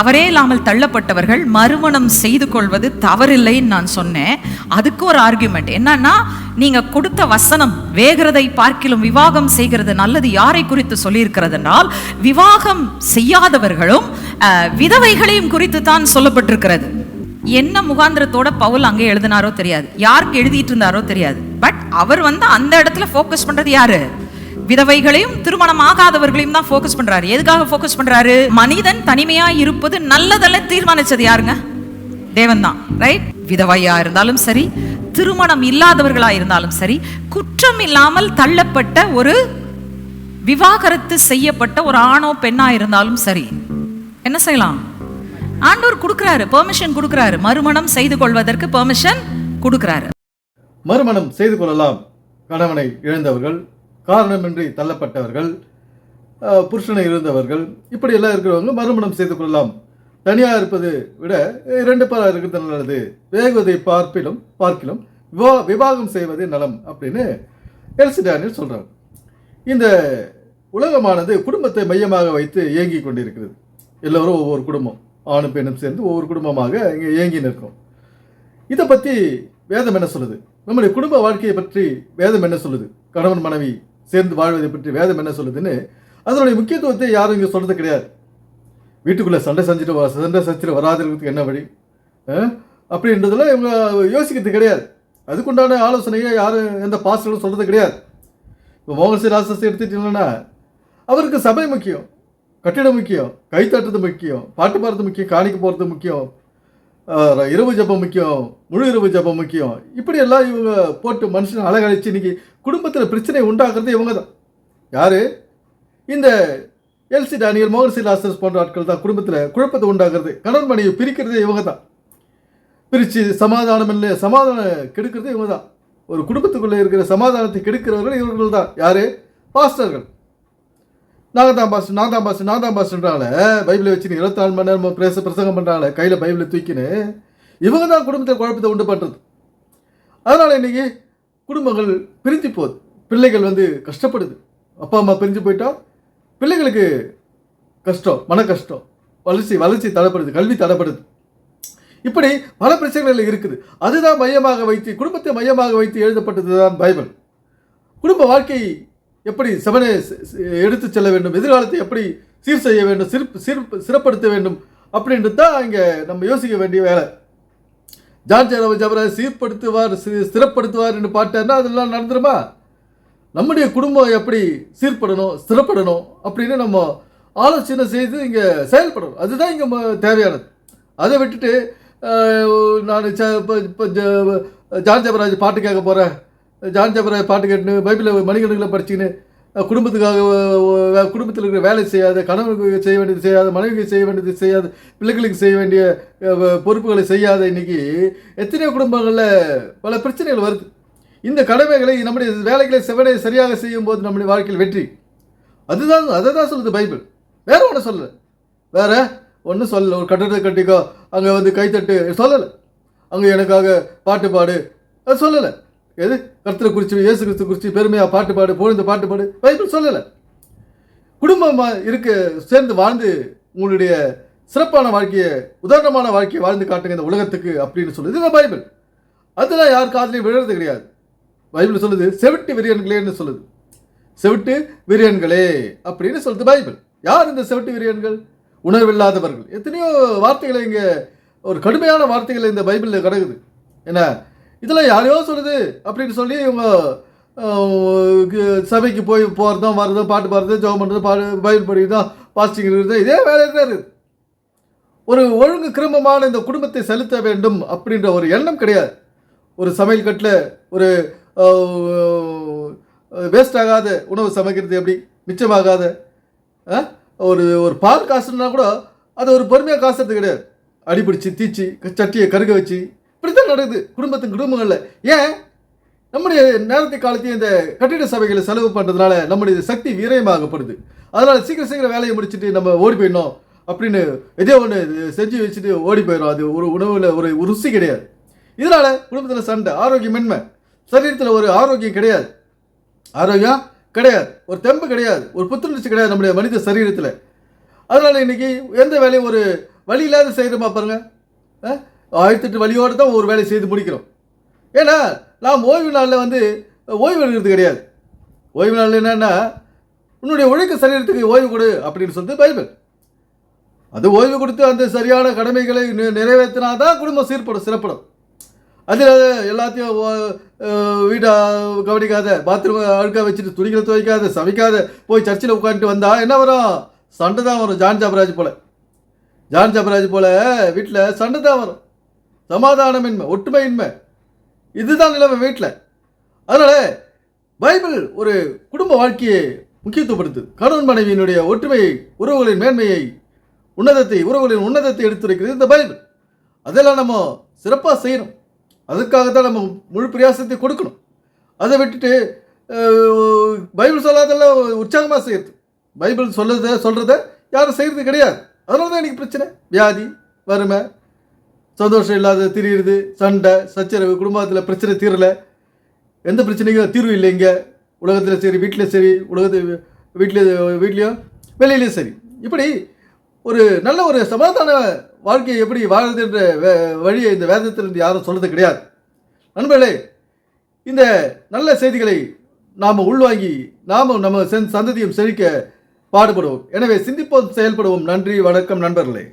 தவறே இல்லாமல் தள்ளப்பட்டவர்கள் மறுமணம் செய்து கொள்வது தவறில்லைன்னு நான் சொன்னேன். அதுக்கு ஒரு ஆர்குமெண்ட் என்னன்னா, நீங்க கொடுத்த வசனம் வேகிறதை பார்க்கிலும் விவாகம் செய்கிறது நல்லது யாரை குறித்து சொல்லியிருக்கிறதுனால் விவாகம் செய்யாதவர்களும் விதவைகளையும் குறித்து தான் சொல்லப்பட்டிருக்கிறது. என்ன முகாந்திரத்தோட பவுல் அங்கே எழுதினாரோ தெரியாது, யாருக்கு எழுதிட்டு இருந்தாரோ தெரியாது. பட் அவர் அந்த இடத்துல ஃபோக்கஸ் பண்றது யாரு? விதவைகளையும் திருமணம் ஆகாதவர்களையும் தான் ஃபோக்கஸ் பண்றாரு. எதுக்காக ஃபோக்கஸ் பண்றாரு? மனிதன் தனிமையா இருப்பது நல்லதல்ல தீர்மானிச்சது யாருங்க? தேவன் தான். ரைட்? விதவையா இருந்தாலும் சரி, திருமணம் இல்லாதவர்களா இருந்தாலும் சரி, குற்றம் இல்லாமல் தள்ளப்பட்ட ஒரு விவாகரத்து செய்யப்பட்ட ஒரு ஆணோ பெண்ணா இருந்தாலும் சரி, என்ன செய்யலாம்? ஆண்டவர் கொடுக்கிறாரு, பெர்மிஷன் கொடுக்கிறாரு. மறுமணம் செய்து கொள்வதற்கு பெர்மிஷன் கொடுக்கிறாரு. மறுமணம் செய்து கொள்ளலாம். கணவனை இழந்தவர்கள், காரணமின்றி தள்ளப்பட்டவர்கள், புருஷனை இழந்தவர்கள், இப்படி எல்லாம் இருக்கிறவங்க மறுமணம் செய்து கொள்ளலாம். தனியாக இருப்பது விட 2 பேராக இருக்கிறது நல்லது. வேகுவதை பார்க்கிலும் விவாகம் செய்வது நலம் அப்படின்னு எல்சி டேனியல் சொல்றாங்க. இந்த உலகமானது குடும்பத்தை மையமாக வைத்து இயங்கி கொண்டிருக்கிறது. எல்லோரும் ஒவ்வொரு குடும்பம், ஆணும் பெண்ணும் சேர்ந்து ஒவ்வொரு குடும்பமாக இங்கே இயங்கி நிற்கும். இதை பற்றி வேதம் என்ன சொல்லுது? நம்முடைய குடும்ப வாழ்க்கையை பற்றி வேதம் என்ன சொல்லுது? கணவன் மனைவி சேர்ந்து வாழ்வதை பற்றி வேதம் என்ன சொல்லுதுன்னு அதனுடைய முக்கியத்துவத்தை யாரும் இங்கே சொல்கிறது கிடையாது. வீட்டுக்குள்ளே சண்டை செஞ்சுட்டு வராதுக்கு என்ன வழி அப்படின்றதுல இவங்க யோசிக்கிறது கிடையாது. அதுக்குண்டான ஆலோசனையை யாரும் எந்த பாஸ்டர்களும் சொல்கிறது கிடையாது. இப்போ மோகன் ராசஸ் எடுத்துட்டீங்கன்னா அவருக்கு சபை முக்கியம், கட்டிடம் முக்கியம், கை தட்டுறது முக்கியம், பாட்டு பாடுறது முக்கியம், காணிக்க போகிறது முக்கியம், இரவு ஜபம் முக்கியம், முழு இரவு ஜபம் முக்கியம். இப்படி எல்லாம் இவங்க போட்டு மனுஷனை அழகழிச்சு இன்னைக்கு குடும்பத்தில் பிரச்சனை உண்டாக்குறது இவங்க தான். யாரு? இந்த எல்சி டேனியல், மோகன் சிலாசஸ் போன்ற ஆட்கள் தான் குடும்பத்தில் குழப்பத்தை உண்டாக்குறது, கணவன் மனைவி பிரிக்கிறது இவங்க தான். பிரித்து சமாதானம் கெடுக்கிறது இவங்க தான். ஒரு குடும்பத்துக்குள்ளே இருக்கிற சமாதானத்தை கெடுக்கிறவர்கள் இவர்கள் தான். யாரு? பாஸ்டர்கள். நான் தான் பாஸ்டர்ன்றாங்களே, பைபிளை வச்சு 24 மணி நேரம் பிரசங்கம் பண்ணுறாங்களே, கையில் பைபிளை தூக்கின்னு இவங்க தான் குடும்பத்தை குழப்பத்தை உண்டு பண்ணுறது. அதனால் இன்றைக்கி குடும்பங்கள் பிரிஞ்சு போகுது. பிள்ளைகள் கஷ்டப்படுது. அப்பா அம்மா பிரிஞ்சு போயிட்டா பிள்ளைகளுக்கு கஷ்டம், மன கஷ்டம், வளர்ச்சி தடைப்படுது, கல்வி தடைப்படுது. இப்படி பல பிரச்சனைகள் இருக்குது. அதுதான் மையமாக வைத்து, குடும்பத்தை மையமாக வைத்து எழுதப்பட்டது தான் பைபிள். குடும்ப வாழ்க்கை எப்படி செவனை எடுத்து செல்ல வேண்டும், எதிர்காலத்தை எப்படி சீர் செய்ய வேண்டும், சிறப்படுத்த வேண்டும் அப்படின்றது தான் இங்கே நம்ம யோசிக்க வேண்டிய வேலை. ஜான் ஜபராஜ் சீர்படுத்துவார் ஸ்திரப்படுத்துவார் என்று பாட்டார்னா அதெல்லாம் நடந்துருமா? நம்முடைய குடும்பம் எப்படி சீர்படணும், ஸ்திரப்படணும் அப்படின்னு நம்ம ஆலோசனை செய்து இங்கே செயல்படணும். அதுதான் இங்கே தேவையானது. அதை விட்டுட்டு நான் இப்போ ஜான் ஜபராஜ் பாட்டு கேட்க போகிறேன், ஜான் ஜபராஜ் பாட்டு கேட்டுன்னு பைபிளில் மணிக்கணக்கில் படிச்சுன்னு குடும்பத்தில் இருக்கிற வேலை செய்யாத, கணவனுக்கு செய்ய வேண்டியது செய்யாத, மனைவிக்கு செய்ய வேண்டியது செய்யாத, பிள்ளைகளுக்கு செய்ய வேண்டிய பொறுப்புகளை செய்யாத இன்னைக்கு எத்தனையோ குடும்பங்களில் பல பிரச்சனைகள் வருது. இந்த கடமைகளை, நம்முடைய வேலைகளை சரியாக செய்யும் போது நம்முடைய வாழ்க்கையில் வெற்றி. அதை தான் சொல்லுது பைபிள். வேற ஒன்றும் சொல்லலை, வேற ஒன்றும் சொல்லலை. ஒரு கட்டடத்தை கட்டிக்கோ, அங்கே கைத்தட்டு சொல்லலை, அங்கே எனக்காக பாட்டு பாடு அது சொல்லலை. எது? கர்த்தரை குறித்து, இயேசு கிறிஸ்து குறித்து பெருமையாக பாட்டு பாடு, பொழுது பாட்டு பாடு பைபிள் சொல்லலை. குடும்பமாக சேர்ந்து வாழ்ந்து உங்களுடைய சிறப்பான வாழ்க்கையை, உதாரணமான வாழ்க்கையை வாழ்ந்து காட்டுங்க இந்த உலகத்துக்கு அப்படின்னு சொல்லுது இந்த பைபிள். அதெல்லாம் யார் காதுலையும் விழுறது கிடையாது. பைபிள் சொல்லுது செவிட்டு விரியன்களேன்னு சொல்லுது. செவிட்டு விரியன்களே அப்படின்னு சொல்லுது பைபிள். யார் இந்த செவிட்டு விரியன்கள்? உணர்வில்லாதவர்கள். எத்தனையோ வார்த்தைகளை இங்கே, ஒரு கடுமையான வார்த்தைகளை இந்த பைபிளில் கிடக்குது. என்ன இதெல்லாம் யாரையோ சொல்லுது அப்படின்னு சொல்லி இவங்க சபைக்கு போகிறதும் வர்றதும், பாட்டு பாடுறது, ஜெபம் பண்ணுறது, பைபிள் படிக்கிறதும், பாஸ்டிங் இருக்கிறது, இதே வேலையில் தான் இருக்குது. ஒரு ஒழுங்கு கிரமமான இந்த குடும்பத்தை செலுத்த வேண்டும் அப்படின்ற ஒரு எண்ணம் கிடையாது. ஒரு சமையல் கட்டில் ஒரு வேஸ்ட் ஆகாத உணவு சமைக்கிறது எப்படி, மிச்சமாகாத ஒரு பால் காசுன்னா கூட அதை ஒரு பொறுமையாக காசுறது கிடையாது. அடிப்பிடிச்சு தீச்சு சட்டியை கருக வச்சு இப்படித்தான் நடக்குது குடும்பங்களில். ஏன்? நம்முடைய நேரத்தை காலத்தையும் இந்த கட்டிட சபைகளை செலவு பண்ணுறதுனால நம்முடைய சக்தி விரயமாகப்படுது. அதனால் சீக்கிரம் வேலையை முடிச்சுட்டு நம்ம ஓடி போயிடணும் அப்படின்னு எதோ ஒன்று செஞ்சு வச்சுட்டு ஓடி போயிடும். அது ஒரு உணவில் ஒரு ருசி கிடையாது. இதனால் குடும்பத்தில் சண்டை, ஆரோக்கியமின்மை, சரீரத்தில் ஒரு ஆரோக்கியம் கிடையாது, ஒரு தெம்பு கிடையாது, ஒரு புத்துணர்ச்சி கிடையாது நம்முடைய மனித சரீரத்தில். அதனால் இன்றைக்கி எந்த வேலையும் வழி இல்லாத செய்கிறோமா பாருங்க. 1008 வழியோடு தான் ஒரு வேலையை செய்து முடிக்கிறோம். ஏன்னா நாம் ஓய்வு நாளில் வந்து ஓய்வு எடுக்கிறது கிடையாது. ஓய்வு நாள் என்னன்னா உன்னுடைய ஒழுக்க சரீரத்துக்கு ஓய்வு கொடு அப்படின்னு சொல்லிட்டு பைபிள். அது ஓய்வு கொடுத்து அந்த சரியான கடமைகளை நிறைவேற்றினா தான் குடும்பம் சீர்படும் சிறப்படும். அதில் எல்லாத்தையும் வீட்டை கவனிக்காத, பாத்ரூம் அழுக்காக வச்சுட்டு துணிகளை துவைக்காத, சமைக்காத, போய் சர்ச்சில் உட்காந்துட்டு வந்தால் என்ன வரும்? சண்டை தான் வரும். ஜான் ஜாபராஜ் போல் வீட்டில் சண்டை தான் வரும். சமாதானமின்மை, ஒற்றுமையின்மை, இதுதான் நிலைமை வீட்டில். அதனால் பைபிள் ஒரு குடும்ப வாழ்க்கையை முக்கியத்துவப்படுத்து. கணவன் மனைவியினுடைய ஒற்றுமையை, உறவுகளின் மேன்மையை, உறவுகளின் உன்னதத்தை எடுத்துரைக்கிறது இந்த பைபிள். அதெல்லாம் நம்ம சிறப்பாக செய்யணும். அதுக்காகத்தான் நம்ம முழு பிரயாசத்தை கொடுக்கணும். அதை விட்டுட்டு பைபிள் சொல்லாதெல்லாம் உற்சாகமாக செய்யறது. பைபிள் சொல்கிறத யாரும் செய்கிறது கிடையாது. அதனால தான் எனக்கு பிரச்சனை. வியாதி, வறுமை, சந்தோஷம் இல்லாத திரியுது, சண்டை சச்சரவு, குடும்பத்தில் பிரச்சனை தீரலை, எந்த பிரச்சனைக்கும் தீர்வு இல்லை. இங்கே உலகத்தில் சரி, வீட்டில் சரி, வீட்லேயும் வெளியிலையும் சரி. இப்படி ஒரு நல்ல ஒரு சமாதான வாழ்க்கையை எப்படி வாழ்றது என்ற வழியை இந்த வேதத்திலிருந்து யாரும் சொல்றது கிடையாது. நண்பர்களே, இந்த நல்ல செய்திகளை நாம் உள்வாங்கி நம்ம சந்ததியும் செழிக்க பாடுபடுவோம். எனவே சிந்திப்போம், செயல்படுவோம். நன்றி, வணக்கம் நண்பர்களே.